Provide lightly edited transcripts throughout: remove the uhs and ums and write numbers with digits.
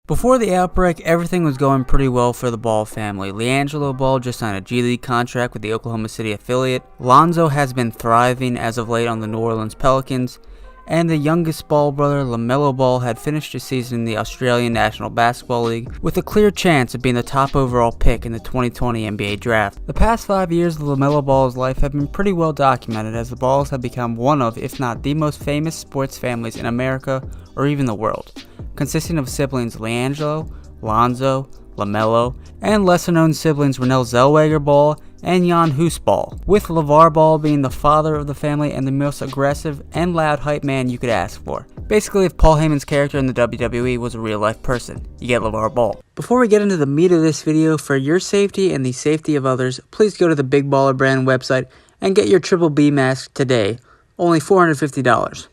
Before the outbreak, everything was going pretty well for the Ball family. LiAngelo Ball just signed a G League contract with the Oklahoma City affiliate. Lonzo has been thriving as of late on the New Orleans Pelicans. And the youngest Ball brother, LaMelo Ball, had finished his season in the Australian National Basketball League with a clear chance of being the top overall pick in the 2020 NBA Draft. The past 5 years of LaMelo Ball's life have been pretty well documented, as the Balls have become one of, if not the most famous sports families in America or even the world, consisting of siblings LiAngelo, Lonzo, LaMelo, and lesser-known siblings Renell Zellweger Ball and Jan Hus Ball, with LeVar Ball being the father of the family and the most aggressive and loud hype man you could ask for. Basically, if Paul Heyman's character in the WWE was a real-life person, you get LeVar Ball. Before we get into the meat of this video, for your safety and the safety of others, please go to the Big Baller Brand website and get your Triple B mask today, only $450.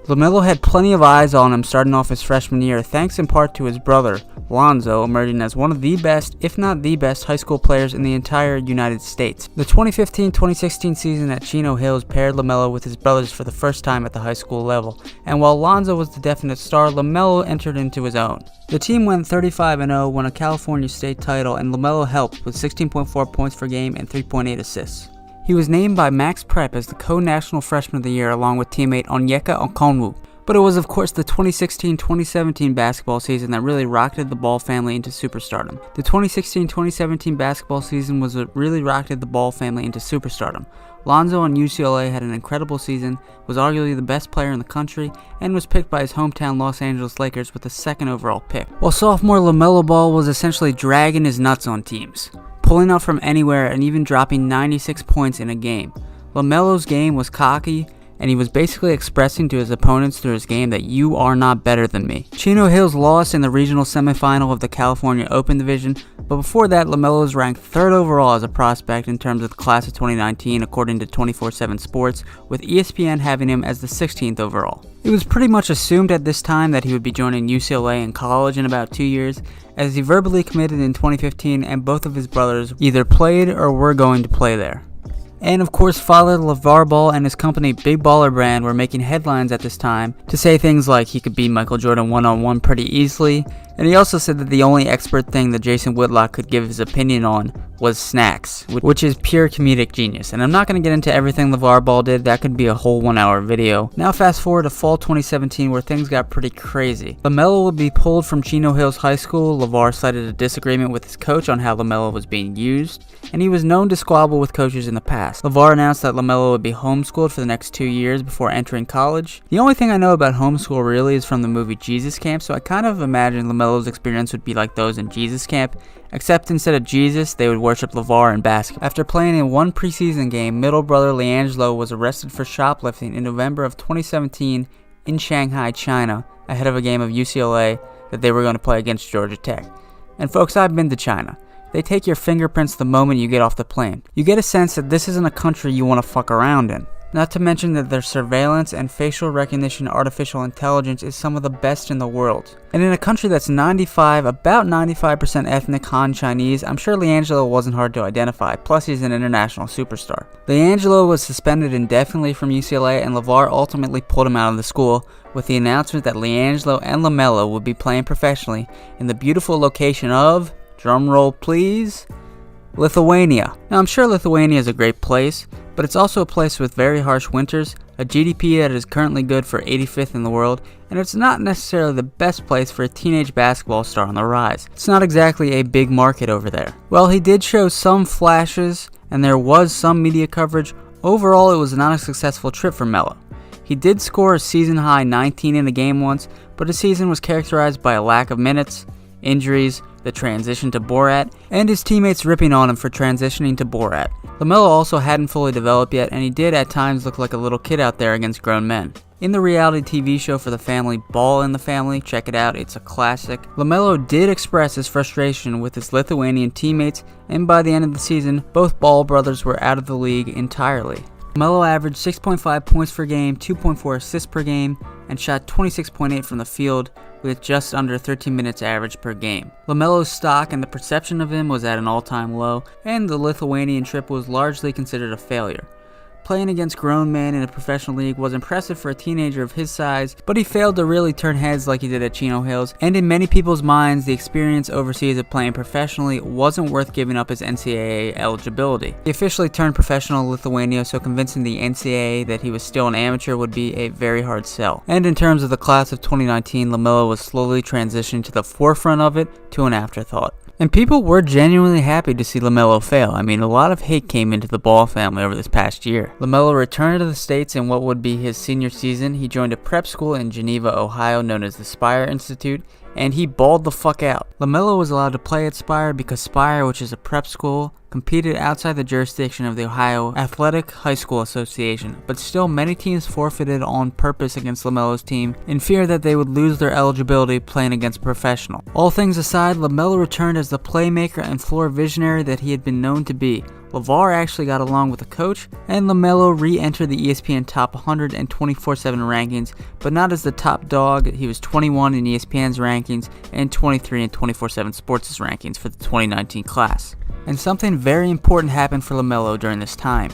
LaMelo had plenty of eyes on him starting off his freshman year, thanks in part to his brother, Lonzo, emerging as one of the best, if not the best, high school players in the entire United States. The 2015-2016 season at Chino Hills paired LaMelo with his brothers for the first time at the high school level, and while Lonzo was the definite star, LaMelo entered into his own. The team went 35-0, won a California state title, and LaMelo helped with 16.4 points per game and 3.8 assists. He was named by Max Prep as the co-national freshman of the year along with teammate Onyeka Okongwu. But it was of course the 2016-2017 basketball season that really rocketed the Ball family into superstardom. The 2016-2017 basketball season was what really rocketed the Ball family into superstardom. Lonzo on UCLA had an incredible season, was arguably the best player in the country, and was picked by his hometown Los Angeles Lakers with the second overall pick. While sophomore LaMelo Ball was essentially dragging his nuts on teams, pulling out from anywhere and even dropping 96 points in a game. LaMelo's game was cocky, and he was basically expressing to his opponents through his game that you are not better than me. Chino Hills lost in the regional semifinal of the California Open Division, but before that, LaMelo was ranked 3rd overall as a prospect in terms of the class of 2019 according to 24/7 Sports, with ESPN having him as the 16th overall. It was pretty much assumed at this time that he would be joining UCLA in college in about 2 years, as he verbally committed in 2015 and both of his brothers either played or were going to play there. And of course, father LeVar Ball and his company Big Baller Brand were making headlines at this time to say things like he could beat Michael Jordan one-on-one pretty easily, and he also said that the only expert thing that Jason Whitlock could give his opinion on was snacks, which is pure comedic genius. And I'm not going to get into everything LeVar Ball did, that could be a whole 1 hour video. Now fast forward to fall 2017 where things got pretty crazy. LaMelo would be pulled from Chino Hills High School. LeVar cited a disagreement with his coach on how LaMelo was being used, and he was known to squabble with coaches in the past. LeVar announced that LaMelo would be homeschooled for the next 2 years before entering college. The only thing I know about homeschool really is from the movie Jesus Camp, so I kind of imagine LaMelo's experience would be like those in Jesus Camp, except instead of Jesus, they would worship LeVar in basketball. After playing in one preseason game, middle brother LiAngelo was arrested for shoplifting in November of 2017 in Shanghai, China, ahead of a game of UCLA that they were going to play against Georgia Tech. And folks, I've been to China. They take your fingerprints the moment you get off the plane. You get a sense that this isn't a country you want to fuck around in. Not to mention that their surveillance and facial recognition artificial intelligence is some of the best in the world. And in a country that's about 95% ethnic Han Chinese, I'm sure LiAngelo wasn't hard to identify, plus he's an international superstar. LiAngelo was suspended indefinitely from UCLA, and LeVar ultimately pulled him out of the school with the announcement that LiAngelo and LaMelo would be playing professionally in the beautiful location of, drumroll please, Lithuania. Now I'm sure Lithuania is a great place, but it's also a place with very harsh winters, a GDP that is currently good for 85th in the world, and it's not necessarily the best place for a teenage basketball star on the rise. It's not exactly a big market over there. Well, he did show some flashes, and there was some media coverage. Overall, it was not a successful trip for Melo. He did score a season-high 19 in a game once, but his season was characterized by a lack of minutes, injuries, the transition to Borat, and his teammates ripping on him for transitioning to Borat. LaMelo also hadn't fully developed yet, and he did at times look like a little kid out there against grown men. In the reality TV show for the family, Ball in the Family, check it out, it's a classic, LaMelo did express his frustration with his Lithuanian teammates, and by the end of the season, both Ball brothers were out of the league entirely. LaMelo averaged 6.5 points per game, 2.4 assists per game, and shot 26.8 from the field, with just under 13 minutes average per game. LaMelo's stock and the perception of him was at an all-time low, and the Lithuanian trip was largely considered a failure. Playing against grown men in a professional league was impressive for a teenager of his size, but he failed to really turn heads like he did at Chino Hills, and in many people's minds, the experience overseas of playing professionally wasn't worth giving up his NCAA eligibility. He officially turned professional in Lithuania, so convincing the NCAA that he was still an amateur would be a very hard sell. And in terms of the class of 2019, LaMelo was slowly transitioning to the forefront of it to an afterthought. And people were genuinely happy to see LaMelo fail. I mean, a lot of hate came into the Ball family over this past year. LaMelo returned to the States in what would be his senior season. He joined a prep school in Geneva, Ohio known as the Spire Institute, and he balled the fuck out. LaMelo was allowed to play at Spire because Spire, which is a prep school, competed outside the jurisdiction of the Ohio Athletic High School Association, but still many teams forfeited on purpose against LaMelo's team in fear that they would lose their eligibility playing against a professional. All things aside, LaMelo returned as the playmaker and floor visionary that he had been known to be. LeVar actually got along with the coach, and LaMelo re-entered the ESPN Top 100 and 24/7 rankings, but not as the top dog. He was 21 in ESPN's rankings and 23 in 24/7 Sports' rankings for the 2019 class. And something very important happened for LaMelo during this time.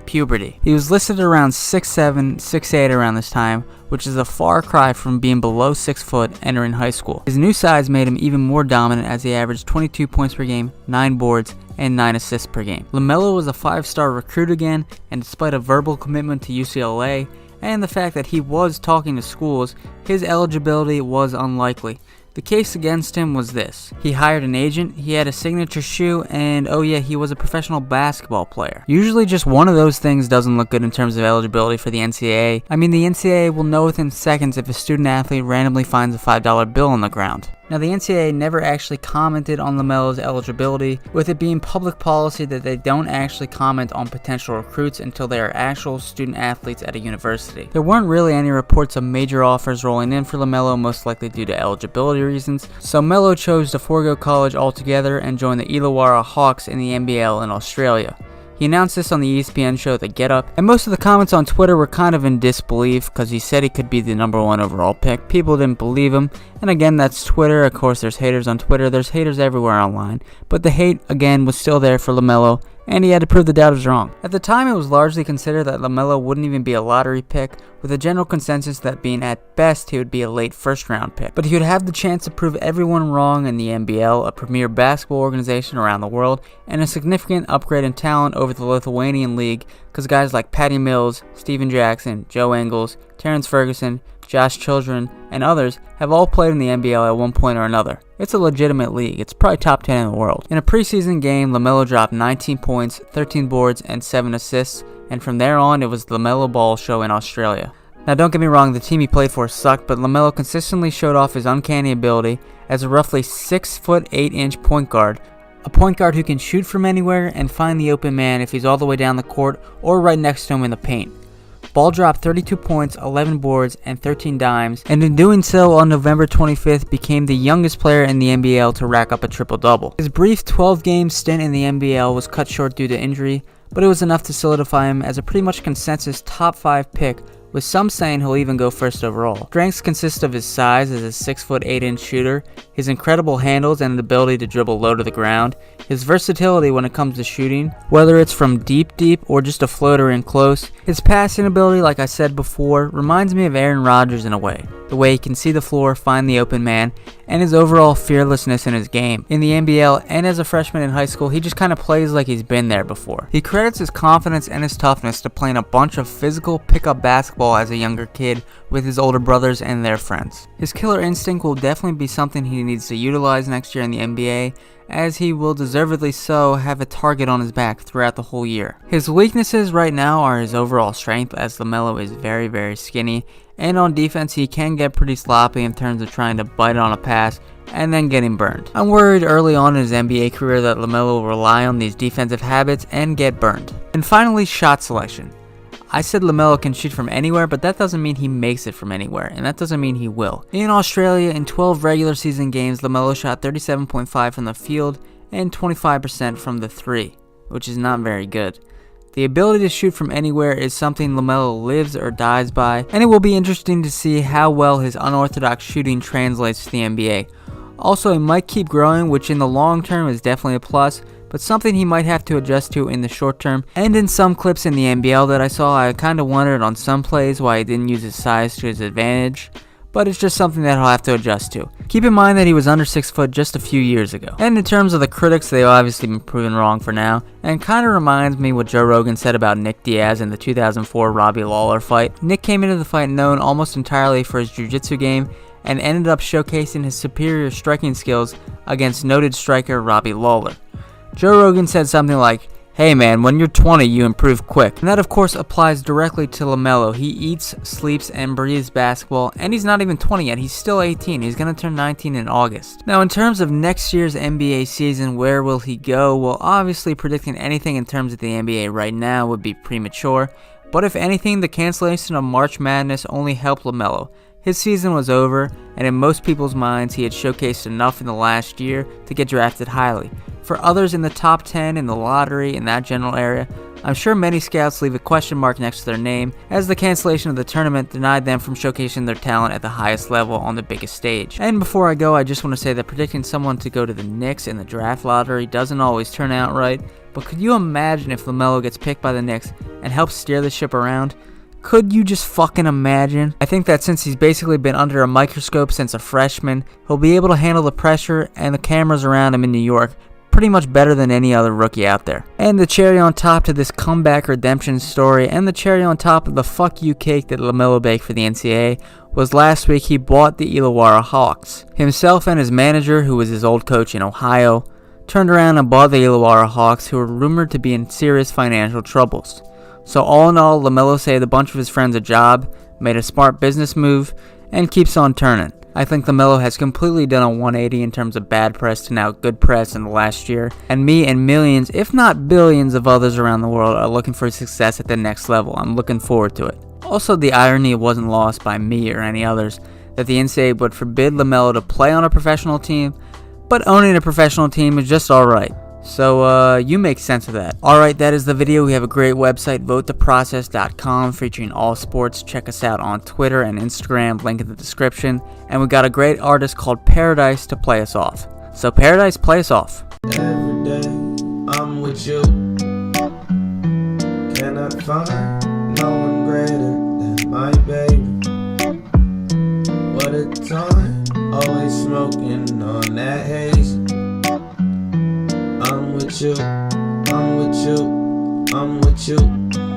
Puberty. He was listed around 6'7", 6'8" around this time, which is a far cry from being below 6 foot entering high school. His new size made him even more dominant as he averaged 22 points per game, 9 boards, and 9 assists per game. LaMelo was a 5-star recruit again, and despite a verbal commitment to UCLA, and the fact that he was talking to schools, his eligibility was unlikely. The case against him was this: he hired an agent, he had a signature shoe, and oh yeah, he was a professional basketball player. Usually just one of those things doesn't look good in terms of eligibility for the NCAA. I mean, the NCAA will know within seconds if a student athlete randomly finds a $5 bill on the ground. Now, the NCAA never actually commented on LaMelo's eligibility, with it being public policy that they don't actually comment on potential recruits until they are actual student athletes at a university. There weren't really any reports of major offers rolling in for LaMelo, most likely due to eligibility reasons, so Melo chose to forego college altogether and join the Illawara Hawks in the NBL in Australia. He announced this on the ESPN show The Get Up, and most of the comments on Twitter were kind of in disbelief because he said he could be the #1 overall pick. People didn't believe him, and again, that's Twitter. Of course, there's haters on Twitter, there's haters everywhere online, but the hate, again, was still there for LaMelo, and he had to prove the doubters wrong. At the time, it was largely considered that LaMelo wouldn't even be a lottery pick, with a general consensus that being at best he would be a late first-round pick. But he would have the chance to prove everyone wrong in the NBL, a premier basketball organization around the world, and a significant upgrade in talent over the Lithuanian league, because guys like Patty Mills, Steven Jackson, Joe Ingles, Terrence Ferguson, Josh Children, and others have all played in the NBL at one point or another. It's a legitimate league. It's probably top 10 in the world. In a preseason game, LaMelo dropped 19 points, 13 boards, and 7 assists, and from there on, it was the LaMelo Ball show in Australia. Now, don't get me wrong, the team he played for sucked, but LaMelo consistently showed off his uncanny ability as a roughly 6'8" point guard, a point guard who can shoot from anywhere and find the open man if he's all the way down the court or right next to him in the paint. Ball dropped 32 points, 11 boards, and 13 dimes, and in doing so on November 25th became the youngest player in the NBL to rack up a triple-double. His brief 12-game stint in the NBL was cut short due to injury, but it was enough to solidify him as a pretty much consensus top 5 pick, with some saying he'll even go first overall. Strengths consist of his size as a 6'8" shooter, his incredible handles and an ability to dribble low to the ground, his versatility when it comes to shooting, whether it's from deep or just a floater in close. His passing ability, like I said before, reminds me of Aaron Rodgers in a way. The way he can see the floor, find the open man, and his overall fearlessness in his game. In the NBL and as a freshman in high school, he just kind of plays like he's been there before. He credits his confidence and his toughness to playing a bunch of physical pickup basketball as a younger kid with his older brothers and their friends. His killer instinct will definitely be something he needs to utilize next year in the NBA, as he will deservedly so have a target on his back throughout the whole year. His weaknesses right now are his overall strength, as LaMelo is very skinny, and on defense he can get pretty sloppy in terms of trying to bite on a pass and then getting burned. I'm worried early on in his NBA career that LaMelo will rely on these defensive habits and get burned. And finally, shot selection. I said LaMelo can shoot from anywhere, but that doesn't mean he makes it from anywhere, and that doesn't mean he will. In Australia, in 12 regular season games, LaMelo shot 37.5% from the field and 25% from the 3, which is not very good. The ability to shoot from anywhere is something LaMelo lives or dies by, and it will be interesting to see how well his unorthodox shooting translates to the NBA. Also, he might keep growing, which in the long term is definitely a plus, but something he might have to adjust to in the short term. And in some clips in the NBL that I saw, I kind of wondered on some plays why he didn't use his size to his advantage, but it's just something that he'll have to adjust to. Keep in mind that he was under 6 foot just a few years ago. And in terms of the critics, they've obviously been proven wrong for now, and kind of reminds me what Joe Rogan said about Nick Diaz in the 2004 Robbie Lawler fight. Nick came into the fight known almost entirely for his jiu-jitsu game, and ended up showcasing his superior striking skills against noted striker Robbie Lawler. Joe Rogan said something like, "Hey man, when you're 20, you improve quick." And that of course applies directly to LaMelo. He eats, sleeps, and breathes basketball, and he's not even 20 yet, he's still 18. He's going to turn 19 in August. Now in terms of next year's NBA season, where will he go? Well, obviously predicting anything in terms of the NBA right now would be premature, but if anything, the cancellation of March Madness only helped LaMelo. His season was over, and in most people's minds, he had showcased enough in the last year to get drafted highly. For others in the top 10 in the lottery in that general area, I'm sure many scouts leave a question mark next to their name, as the cancellation of the tournament denied them from showcasing their talent at the highest level on the biggest stage. And before I go, I just want to say that predicting someone to go to the Knicks in the draft lottery doesn't always turn out right, but could you imagine if LaMelo gets picked by the Knicks and helps steer the ship around? Could you just fucking imagine? I think that since he's basically been under a microscope since a freshman, he'll be able to handle the pressure and the cameras around him in New York pretty much better than any other rookie out there. And the cherry on top to this comeback redemption story, and the cherry on top of the fuck you cake that LaMelo baked for the NCAA, was last week he bought the Illawara Hawks. Himself and his manager, who was his old coach in Ohio, turned around and bought the Illawara Hawks, who were rumored to be in serious financial troubles. So all in all, LaMelo saved a bunch of his friends a job, made a smart business move, and keeps on turning. I think LaMelo has completely done a 180 in terms of bad press to now good press in the last year, and me and millions, if not billions of others around the world are looking for success at the next level. I'm looking forward to it. Also, the irony wasn't lost by me or any others that the NCAA would forbid LaMelo to play on a professional team, but owning a professional team is just alright. So, you make sense of that. Alright, that is the video. We have a great website, votetheprocess.com, featuring all sports. Check us out on Twitter and Instagram, link in the description. And we got a great artist called Paradise to play us off. So, Paradise, play us off. Every day, I'm with you. Cannot find no one greater than my baby. What a time, always smoking on that haze. I'm with you, I'm with you, I'm with you.